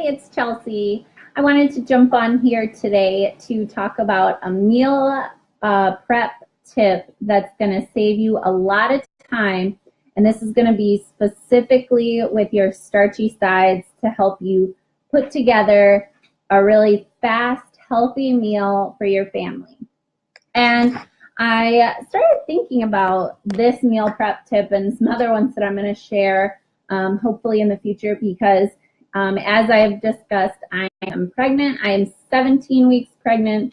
it's Chelsea. I wanted to jump on here today to talk about a meal prep tip that's going to save you a lot of time. And this is going to be specifically with your starchy sides to help you put together a really fast, healthy meal for your family. And I started thinking about this meal prep tip and some other ones that I'm going to share hopefully in the future because as I've discussed, I am pregnant. I am 17 weeks pregnant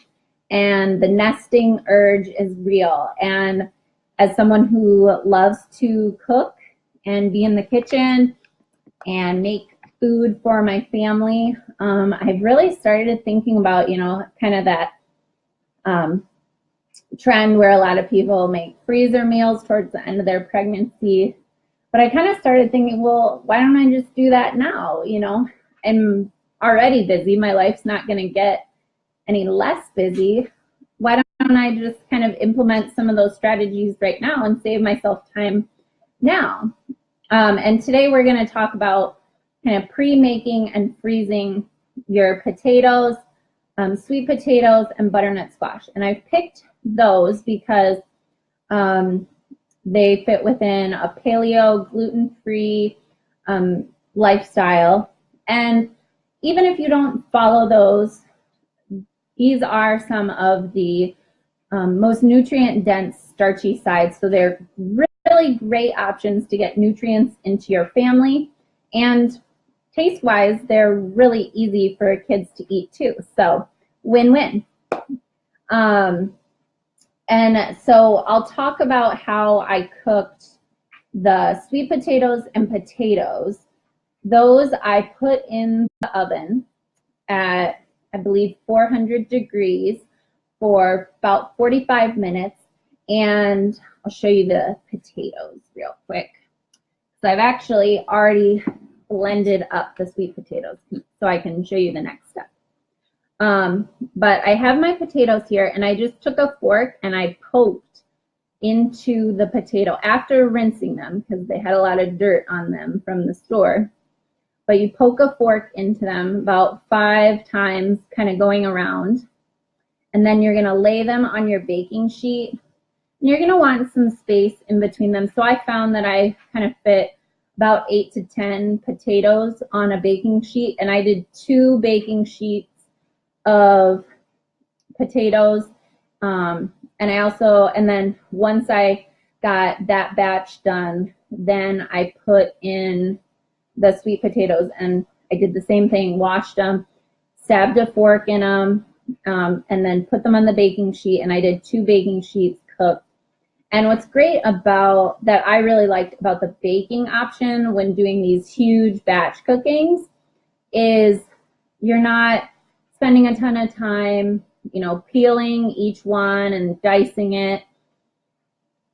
and the nesting urge is real. And as someone who loves to cook and be in the kitchen and make food for my family, I've really started thinking about, kind of that trend where a lot of people make freezer meals towards the end of their pregnancy. But I kind of started thinking, well, why don't I just do that now? I'm already busy. My life's not going to get any less busy. Why don't I just kind of implement some of those strategies right now and save myself time now? And today we're going to talk about kind of pre-making and freezing your potatoes, sweet potatoes, and butternut squash. And I've picked those because they fit within a paleo, gluten-free lifestyle. And even if you don't follow those, these are some of the most nutrient-dense starchy sides. So they're really great options to get nutrients into your family. And taste-wise, they're really easy for kids to eat too. So win-win. And so I'll talk about how I cooked the sweet potatoes and potatoes. Those I put in the oven at, I believe, 400 degrees for about 45 minutes. And I'll show you the potatoes real quick. So I've actually already blended up the sweet potatoes so I can show you the next step. But I have my potatoes here and I just took a fork and I poked into the potato after rinsing them because they had a lot of dirt on them from the store. But you poke a fork into them about 5 times, kind of going around. And then you're going to lay them on your baking sheet. And you're going to want some space in between them. So I found that I kind of fit about 8 to 10 potatoes on a baking sheet. And I did 2 baking sheets of potatoes. And then once I got that batch done, then I put in the sweet potatoes and I did the same thing, washed them, stabbed a fork in them, and then put them on the baking sheet, and I did 2 baking sheets cooked. And what's great about that I really liked about the baking option when doing these huge batch cookings is you're not spending a ton of time, peeling each one and dicing it.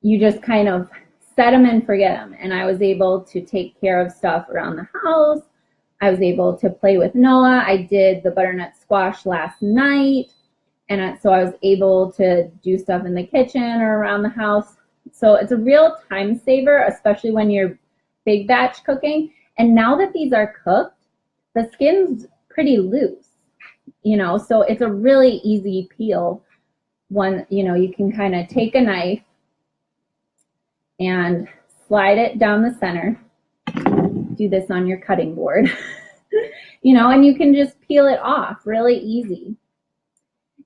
You just kind of set them and forget them. And I was able to take care of stuff around the house. I was able to play with Noah. I did the butternut squash last night. And so I was able to do stuff in the kitchen or around the house. So it's a real time saver, especially when you're big batch cooking. And now that these are cooked, the skin's pretty loose, so it's a really easy peel. You can kind of take a knife and slide it down the center. Do this on your cutting board, and you can just peel it off really easy.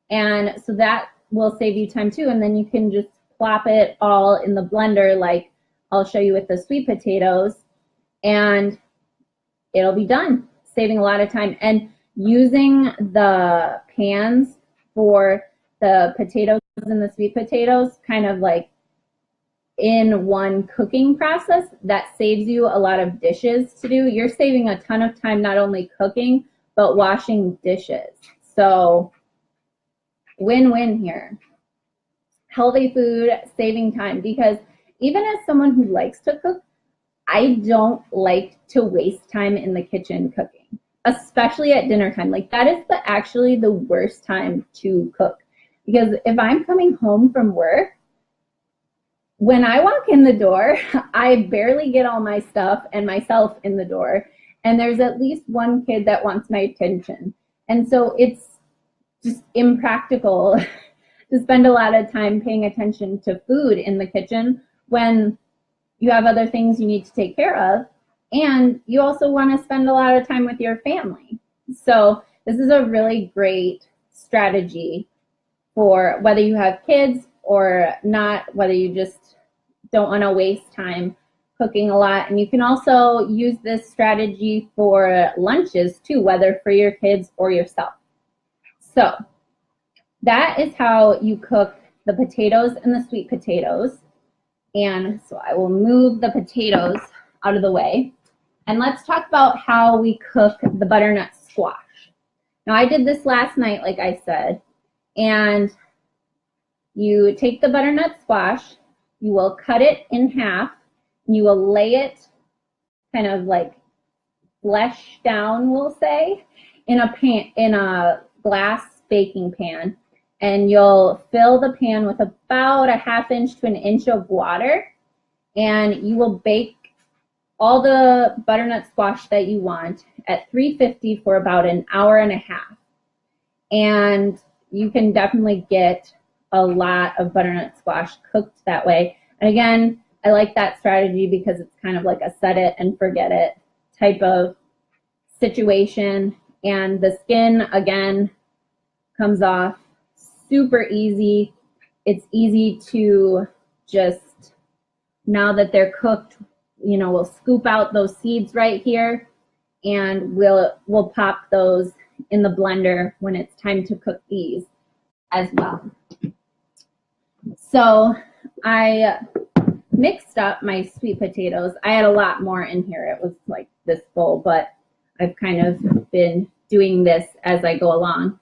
And so that will save you time too. And then you can just plop it all in the blender like I'll show you with the sweet potatoes, and it'll be done, saving a lot of time. And using the pans for the potatoes and the sweet potatoes kind of like in one cooking process, that saves you a lot of dishes to do. You're saving a ton of time not only cooking, but washing dishes. So win-win here. Healthy food, saving time, because even as someone who likes to cook, I don't like to waste time in the kitchen cooking, especially at dinner time. Like that is actually the worst time to cook, because if I'm coming home from work, when I walk in the door, I barely get all my stuff and myself in the door. and there's at least one kid that wants my attention. And so it's just impractical to spend a lot of time paying attention to food in the kitchen when you have other things you need to take care of, and you also want to spend a lot of time with your family. So this is a really great strategy for whether you have kids or not, whether you just don't want to waste time cooking a lot. And you can also use this strategy for lunches too, whether for your kids or yourself. So that is how you cook the potatoes and the sweet potatoes. And so I will move the potatoes out of the way. And let's talk about how we cook the butternut squash. Now I did this last night, like I said, and you take the butternut squash, you will cut it in half, and you will lay it kind of like flesh down, we'll say, in a glass baking pan. And you'll fill the pan with about a 1/2 inch to 1 inch of water, and you will bake all the butternut squash that you want at 350 for about 1.5 hours. And you can definitely get a lot of butternut squash cooked that way. And again, I like that strategy because it's kind of like a set it and forget it type of situation. And the skin, again, comes off super easy. It's easy to just, now that they're cooked, you know, we'll scoop out those seeds right here, and we'll pop those in the blender when it's time to cook these as well. So I mixed up my sweet potatoes. I had a lot more in here. It was like this full, but I've kind of been doing this as I go along.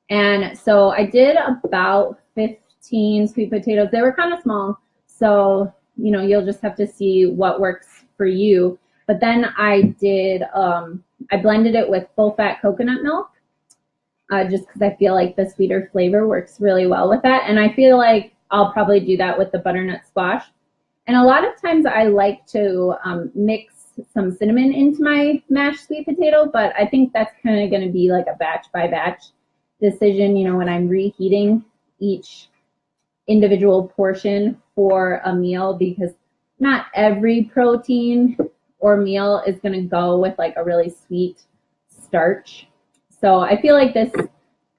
And so I did about 15 sweet potatoes. They were kind of small, so you know, you'll just have to see what works for you. But then I did, I blended it with full fat coconut milk, just because I feel like the sweeter flavor works really well with that. And I feel like I'll probably do that with the butternut squash. And a lot of times I like to mix some cinnamon into my mashed sweet potato, but I think that's kind of going to be like a batch by batch decision, you know, when I'm reheating each individual portion for a meal, because not every protein or meal is going to go with like a really sweet starch. So I feel like this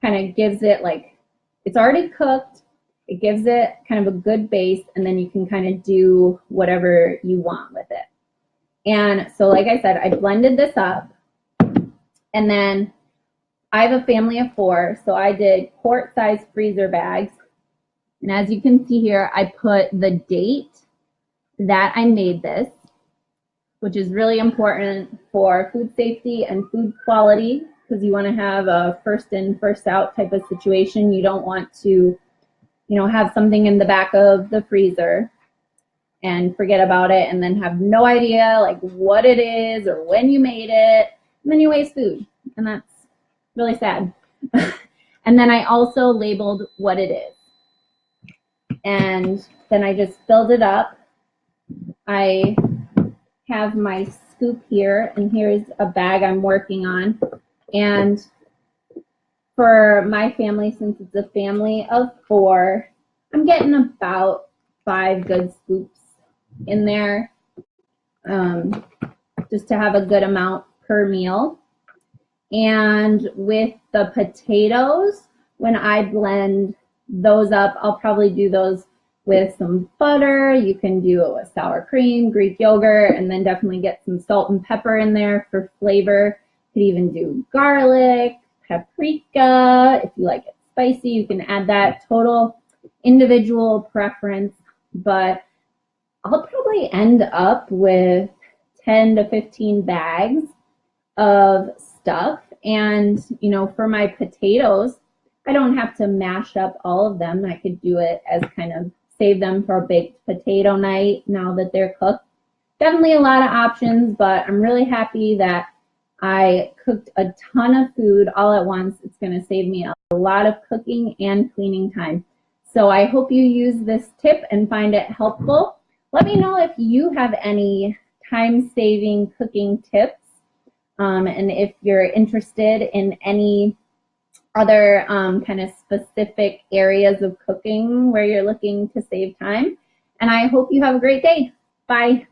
kind of gives it, like, it's already cooked, it gives it kind of a good base, and then you can kind of do whatever you want with it. And so like I said, I blended this up, and then I have a family of 4, so I did quart-size freezer bags. And as you can see here, I put the date that I made this, which is really important for food safety and food quality, because you want to have a first in, first out type of situation. You don't want to, you know, have something in the back of the freezer and forget about it and then have no idea like what it is or when you made it, and then you waste food, and that's really sad. And then I also labeled what it is. And then I just filled it up. I have my scoop here, and here's a bag I'm working on. And for my family, since it's a family of 4, I'm getting about 5 good scoops in there, just to have a good amount per meal. And with the potatoes, when I blend those up, I'll probably do those with some butter. You can do it with sour cream, Greek yogurt, and then definitely get some salt and pepper in there for flavor. You could even do garlic, paprika. If you like it spicy, you can add that. Total individual preference, but I'll probably end up with 10 to 15 bags of stuff. And, you know, for my potatoes, I don't have to mash up all of them. I could do it as kind of save them for a baked potato night now that they're cooked. Definitely a lot of options, but I'm really happy that I cooked a ton of food all at once. It's going to save me a lot of cooking and cleaning time. So I hope you use this tip and find it helpful. Let me know if you have any time-saving cooking tips. And if you're interested in any other kind of specific areas of cooking where you're looking to save time. And I hope you have a great day. Bye.